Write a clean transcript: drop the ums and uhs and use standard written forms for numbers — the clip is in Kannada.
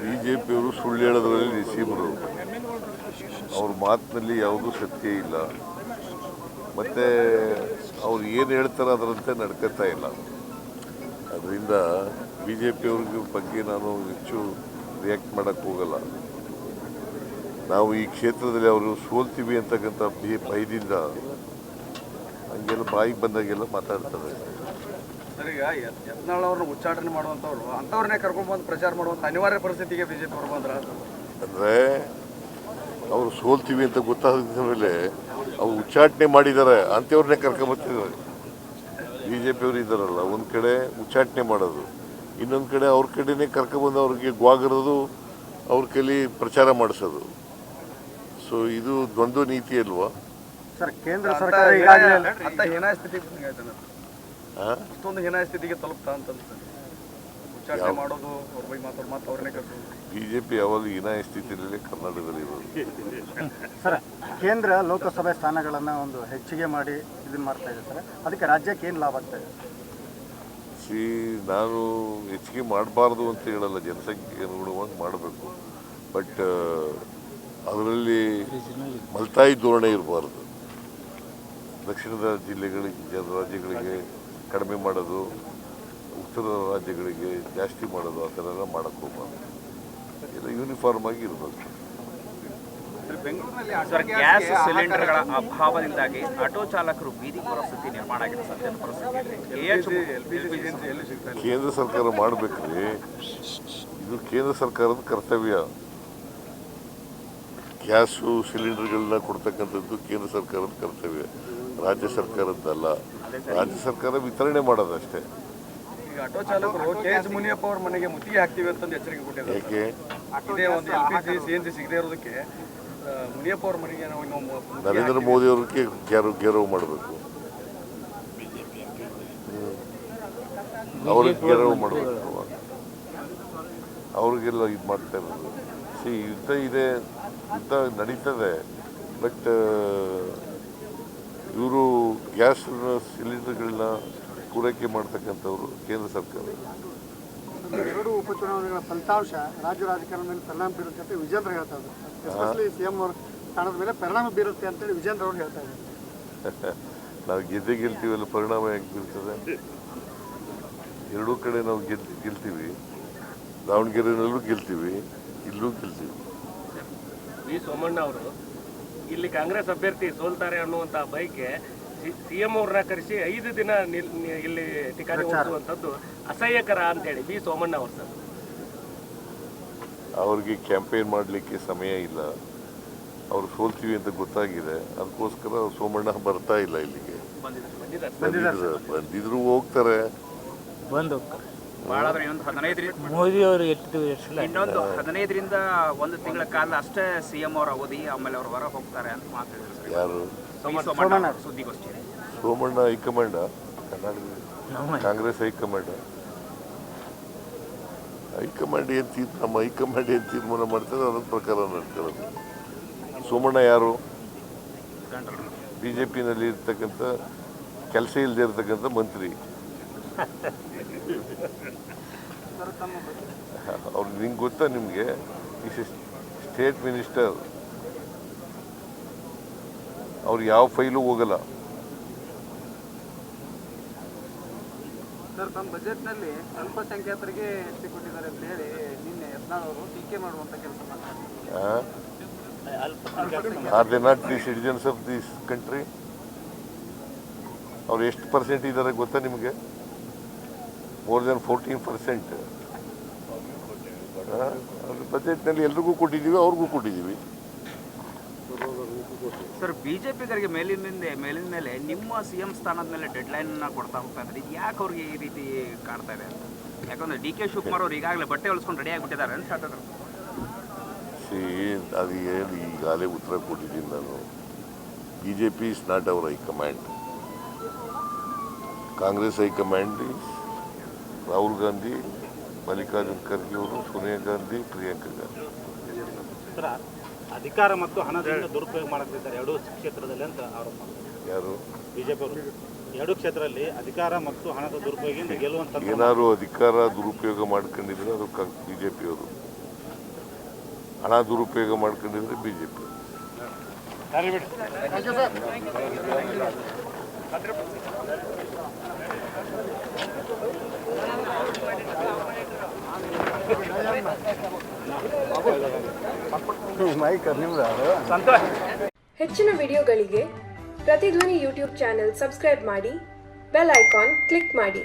ಬಿಜೆಪಿಯವರು ಸುಳ್ಳು ಹೇಳೋದ್ರಲ್ಲಿ ನಿಸೀಬರು. ಅವ್ರ ಮಾತಿನಲ್ಲಿ ಯಾವುದೂ ಸತ್ಯ ಇಲ್ಲ, ಮತ್ತು ಅವ್ರು ಏನು ಹೇಳ್ತಾರೆ ಅದರಂತೆ ನಡ್ಕೊತಾ ಇಲ್ಲ. ಅದರಿಂದ ಬಿ ಜೆ ಪಿಯವ್ರಿಗೆ ಬಗ್ಗೆ ನಾನು ಹೆಚ್ಚು ರಿಯಾಕ್ಟ್ ಮಾಡೋಕ್ಕೆ ಹೋಗಲ್ಲ. ನಾವು ಈ ಕ್ಷೇತ್ರದಲ್ಲಿ ಅವರು ಸೋಲ್ತೀವಿ ಅಂತಕ್ಕಂಥ ಭಯದಿಂದ ಹಂಗೆಲ್ಲ ಬಾಯಿಗೆ ಬಂದಾಗೆಲ್ಲ ಮಾತಾಡ್ತಾರೆ. ಸರ್, ಈಗ ಯತ್ನಾಳ್ ಅವ್ರನ್ನ ಉಚ್ಚಾಟನೆ ಮಾಡುವಂಥವ್ರು ಅಂಥವ್ರನ್ನೇ ಕರ್ಕೊಂಡ್ಬಂದು ಪ್ರಚಾರ ಮಾಡುವಂಥ ಅನಿವಾರ್ಯ ಪರಿಸ್ಥಿತಿಗೆ ಬಿಜೆಪಿ ಅವ್ರು ಬಂದ್ರೆ, ಅಂದರೆ ಅವರು ಸೋಲ್ತೀವಿ ಅಂತ ಗೊತ್ತಾದ ಮೇಲೆ ಅವ್ರು ಉಚ್ಚಾಟನೆ ಮಾಡಿದ್ದಾರೆ ಅಂಥವ್ರನ್ನೇ ಕರ್ಕೊಂಬರ್ತಿದ್ದಾರೆ. ಬಿ ಜೆ ಪಿಯವರು ಇದ್ದಾರಲ್ಲ, ಒಂದು ಕಡೆ ಉಚ್ಚಾಟನೆ ಮಾಡೋದು, ಇನ್ನೊಂದು ಕಡೆ ಅವ್ರ ಕಡೆನೇ ಕರ್ಕೊಂಬಂದು ಅವ್ರಿಗೆ ಗ್ವಾಗರೋದು, ಅವ್ರ ಕೈಲಿ ಪ್ರಚಾರ ಮಾಡಿಸೋದು. ಸೊ ಇದು ದ್ವಂದ್ವ ನೀತಿ ಅಲ್ವಾ ಸರ್? ಕೇಂದ್ರ ಸರ್ಕಾರ ಈಗಾಗಲೇ ಹೀನಾಯ ಸ್ಥಿತಿಗೆ ಅಷ್ಟೊಂದು ಹೀನಾಯ ಸ್ಥಿತಿಗೆ ತಲುಪ್ತಾ ಅಂತ ಉಚ್ಚಾಟನೆ ಮಾಡೋದು, ಅವ್ರ ಬಗ್ಗೆ ಮಾತಾಡೋ ಮಾತು ಅವ್ರನ್ನೇ ಕರ್ಕೊಂಡು ಬಿಜೆಪಿ ಯಾವಾಗ ಹೀನಾಯ ಸ್ಥಿತಿಯಲ್ಲಿ ಕರ್ನಾಟಕದಲ್ಲಿ ಇರೋದು. ಸರ್, ಕೇಂದ್ರ ಲೋಕಸಭೆ ಸ್ಥಾನಗಳನ್ನು ಒಂದು ಹೆಚ್ಚಿಗೆ ಮಾಡಿ ಇದನ್ನ ಮಾಡ್ತಾ ಇದೆ ಸರ್, ಅದಕ್ಕೆ ರಾಜ್ಯಕ್ಕೆ ಏನು ಲಾಭ ಆಗ್ತಾ ಇದೆ? ನಾನು ಹೆಚ್ಚಿಗೆ ಮಾಡಬಾರ್ದು ಅಂತ ಹೇಳಲ್ಲ, ಜನಸಂಖ್ಯೆಗೆ ಅನುಗುಣವಾಗಿ ಮಾಡಬೇಕು. ಬಟ್ ಅದರಲ್ಲಿ ಮಲ್ತಾಯಿ ಧೋರಣೆ ಇರಬಾರ್ದು. ದಕ್ಷಿಣದ ರಾಜ್ಯಗಳಿಗೆ ಕಡಿಮೆ ಮಾಡೋದು, ಉತ್ತರ ರಾಜ್ಯಗಳಿಗೆ ಜಾಸ್ತಿ ಮಾಡೋದು, ಆ ಥರ ಎಲ್ಲ ಮಾಡೋಕ್ಕೆ ಹೋಗ್ಬಾರ್ದು. ಎಲ್ಲ ಯೂನಿಫಾರ್ಮ್ ಆಗಿ ಇರಬೇಕು. ಸರ್, ಗ್ಯಾಸ್ ಸಿಲಿಂಡರ್ಗಳ ಅಭಾವದಿಂದಾಗಿ ಆಟೋ ಚಾಲಕರು ಬೀದಿ ಪರಿಸ್ಥಿತಿ ನಿರ್ಮಾಣ ಆಗಿದೆ. ಸದ್ಯದ ಪರಿಸ್ಥಿತಿಯಲ್ಲಿ ಕೇಂದ್ರ ಸರ್ಕಾರ ಮಾಡಬೇಕ್ರಿ, ಇದು ಕೇಂದ್ರ ಸರ್ಕಾರದ ಕರ್ತವ್ಯ. ಗ್ಯಾಸು ಸಿಲಿಂಡರ್ಗಳನ್ನ ಕೊಡ್ತಕ್ಕಂಥದ್ದು ಕೇಂದ್ರ ಸರ್ಕಾರದ ಕರ್ತವ್ಯ, ರಾಜ್ಯ ಸರ್ಕಾರದ್ದಲ್ಲ. ರಾಜ್ಯ ಸರ್ಕಾರ ವಿತರಣೆ ಮಾಡೋದಷ್ಟೇ. ಈಗ ಆಟೋ ಚಾಲಕರು ಕೆ.ಎಚ್. ಮುನಿಯಪ್ಪ ಅವ್ರ ಮನೆಗೆ ಮುತ್ತಿಗೆ ಹಾಕ್ತೀವಿ ಅಂತಂದು ಎಚ್ಚರಿಕೆ ಕೊಟ್ಟಿದ್ದಾರೆ. ಯಾಕೆ ಇದೇ ಒಂದು LPG CNG ಸಿಗದೇ ಇರೋದಕ್ಕೆ ಮುನಿಯಪ್ಪ ಅವ್ರ ಮನೆಗೆ ನರೇಂದ್ರ ಮೋದಿ ಅವ್ರಿಗೆ ಗೆರವು ಮಾಡಬೇಕು, ಅವ್ರಿಗೆ ಗೆರವು ಮಾಡಬೇಕು, ಅವ್ರಿಗೆಲ್ಲ ಇದು ಮಾಡ್ತಾ ಇರೋದು. ಯುದ್ಧ ಇದೆ, ಯುದ್ಧ ನಡೀತದೆ. ಬಟ್ ಇವರು ಗ್ಯಾಸ್ ಸಿಲಿಂಡರ್ಗಳನ್ನ ಪೂರೈಕೆ ಮಾಡ್ತಕ್ಕಂಥವ್ರು ಕೇಂದ್ರ ಸರ್ಕಾರ. ಎರಡು ಉಪಚುನಾವಣೆಗಳ ಫಲಿತಾಂಶ ರಾಜ್ಯ ರಾಜಕಾರಣದ ಮೇಲೆ ಪರಿಣಾಮ ಬೀರುತ್ತೆ ಅಂತ ವಿಜೇಂದ್ರ ಹೇಳ್ತಾ ಇದ್ದಾರೆ. ಎಸ್ಪೆಷಲಿ CM ಅವ್ರ ಸ್ಥಾನದ ಮೇಲೆ ಪರಿಣಾಮ ಬೀರುತ್ತೆ ಅಂತೇಳಿ ವಿಜೇಂದ್ರ ಅವರು ಹೇಳ್ತಾ ಇದ್ದಾರೆ. ನಾವು ಗೆಲ್ತೀವಲ್ಲ, ಪರಿಣಾಮ ಹೇಗೆ ಬೀರ್ತದೆ? ಎರಡೂ ಕಡೆ ನಾವು ಗೆಲ್ತೀವಿ. ದಾವಣಗೆರೆನಲ್ಲೂ ಗೆಲ್ತೀವಿ, ಇಲ್ಲೂ ಗೆಲ್ತೀವಿ. ವಿ ಸೋಮಣ್ಣ ಅವರು ಇಲ್ಲಿ ಕಾಂಗ್ರೆಸ್ ಅಭ್ಯರ್ಥಿ ಸೋಲ್ತಾರೆ ಅನ್ನುವಂಥ ಬೈಕ್ಗೆ CM ಅವ್ರನ್ನ ಕರೆಸಿ 5 ದಿನ ಇಲ್ಲಿ ಟಿಕಾಣಿ ಹೋಗುವಂಥದ್ದು ಅಸಹ್ಯಕರ ಅಂತೇಳಿ ವಿ ಸೋಮಣ್ಣ ಅವರು. ಸರ್, ಅವ್ರಿಗೆ ಕ್ಯಾಂಪೇನ್ ಮಾಡಲಿಕ್ಕೆ ಸಮಯ ಇಲ್ಲ, ಅವ್ರು ಸೋಲ್ತೀವಿ ಅಂತ ಗೊತ್ತಾಗಿದೆ. ಅದಕ್ಕೋಸ್ಕರ ಸೋಮಣ್ಣ ಬರ್ತಾ ಇಲ್ಲ ಇಲ್ಲಿಗೆ. ಬಂದಿದ್ರು ಹೋಗ್ತಾರೆ, ಮೋದಿ ಅವರು ಇನ್ನೊಂದು 15ರಿಂದ 1 ತಿಂಗಳ ಕಾಲ ಅಷ್ಟೇ CM ಅವರ ಅವಧಿ, ಆಮೇಲೆ ಅವರು ಹೊರ ಹೋಗ್ತಾರೆ ಅಂತ ಮಾತಾಡಿದ್ರು. ಯಾರು? ಸುದ್ದಿಗೋಷ್ಠಿ. ಸೋಮಣ್ಣ ಹೈಕಮಾಂಡ, ಕರ್ನಾಟಕ ಕಾಂಗ್ರೆಸ್ ಹೈಕಮಾಂಡ್ ಏನು ನಮ್ಮ ಹೈಕಮಾಂಡ್ ಏನು ತೀರ್ಮಾನ ಮಾಡ್ತಾರೆ ಅದರ ಪ್ರಕಾರ ನಡ್ಕೊಳ್ಳೋದು. ಸೋಮಣ್ಣ ಯಾರು? BJPನಲ್ಲಿ ಇರ್ತಕ್ಕಂಥ ಕೆಲಸ ಇಲ್ಲದೆ ಇರ್ತಕ್ಕಂಥ ಮಂತ್ರಿ. ಅವ್ರು ನಿಂಗೆ ಗೊತ್ತಾ? ನಿಮಗೆ ಸ್ಟೇಟ್ ಮಿನಿಸ್ಟರ್, ಅವ್ರು ಯಾವ ಫೈಲು ಹೋಗಲ್ಲ. ಸರ್, ತಮ್ಮ ಬಜೆಟ್ನಲ್ಲಿ ಅಲ್ಪಸಂಖ್ಯಾತರಿಗೆ ಹೆಚ್ಚು ಕೊಟ್ಟಿದ್ದಾರೆ ಅಂತ ಹೇಳಿ ನಿನ್ನೆ ಯತ್ನಾಳ್ ಅವರು ಟೀಕೆ ಮಾಡುವಂಥ ಕೆಲಸ ಮಾಡ್ತಾರೆ. Are they not the citizens of this country? ಅವ್ರು ಎಷ್ಟು % ಇದ್ದಾರೆ ಗೊತ್ತಾ ನಿಮಗೆ? More than 14%. ಬಜೆಟ್ನಲ್ಲಿ ಎಲ್ರಿಗೂ ಕೊಟ್ಟಿದ್ದೀವಿ, ಅವ್ರಿಗೂ ಕೊಟ್ಟಿದ್ದೀವಿ. ಸರ್, ಬಿಜೆಪಿಗರಿಗೆ ಮೇಲಿನ ಮೇಲೆ ನಿಮ್ಮ CM ಸ್ಥಾನದ ಮೇಲೆ ಡೆಡ್ಲೈನ್ ಕೊಡ್ತಾ ಹೋಗ್ತಾ ಇದ್ದಾರೆ. ಇದು ಯಾಕೆ ಅವ್ರಿಗೆ ಈ ರೀತಿ ಕಾಡ್ತಾ ಇದೆ ಅಂತ? ಯಾಕಂದ್ರೆ DK ಶಿವಕುಮಾರ್ ಅವ್ರು ಈಗಾಗಲೇ ಬಟ್ಟೆ ಹೊಲಿಸ್ಕೊಂಡು ರೆಡಿ ಆಗಿಬಿಟ್ಟಿದ್ದಾರೆ ಅಂತ ಹೇಳ್ತಾರೆ. ಅದು ಏನು ಈಗಾಗಲೇ ಉತ್ತರ ಕೊಟ್ಟಿದ್ದೀನಿ ನಾನು. BJP is not hour high command. Congress high command is Rahul Gandhi, Mallikarjun Kharge ಅವರು, ಸೋನಿಯಾ ಗಾಂಧಿ, ಪ್ರಿಯಾಂಕಾ ಗಾಂಧಿ. ಅಧಿಕಾರ ಮತ್ತು ಹಣದಿಂದ ದುರುಪಯೋಗ ಮಾಡುತ್ತಿದ್ದಾರೆ ಎರಡೂ ಕ್ಷೇತ್ರದಲ್ಲಿ ಅಂತ ಆರೋಪ. ಯಾರು? ಬಿಜೆಪಿ ಅವರು ಎರಡು ಕ್ಷೇತ್ರದಲ್ಲಿ ಅಧಿಕಾರ ಮತ್ತು ಹಣದ ದುರುಪಯೋಗದಿಂದ ಗೆಲ್ಲುವಂತ ಏನಾದ್ರು ಅಧಿಕಾರ ದುರುಪಯೋಗ ಮಾಡ್ಕೊಂಡಿದ್ರೆ ಅದು ಬಿಜೆಪಿಯವರು, ಹಣ ದುರುಪಯೋಗ ಮಾಡ್ಕೊಂಡಿದ್ರೆ ಬಿಜೆಪಿ. ಹೆಚ್ಚಿನ ವಿಡಿಯೋಗಳಿಗೆ ಪ್ರತಿಧ್ವನಿ ಯೂಟ್ಯೂಬ್ ಚಾನೆಲ್ ಸಬ್ಸ್ಕ್ರೈಬ್ ಮಾಡಿ, ಬೆಲ್ ಐಕಾನ್ ಕ್ಲಿಕ್ ಮಾಡಿ.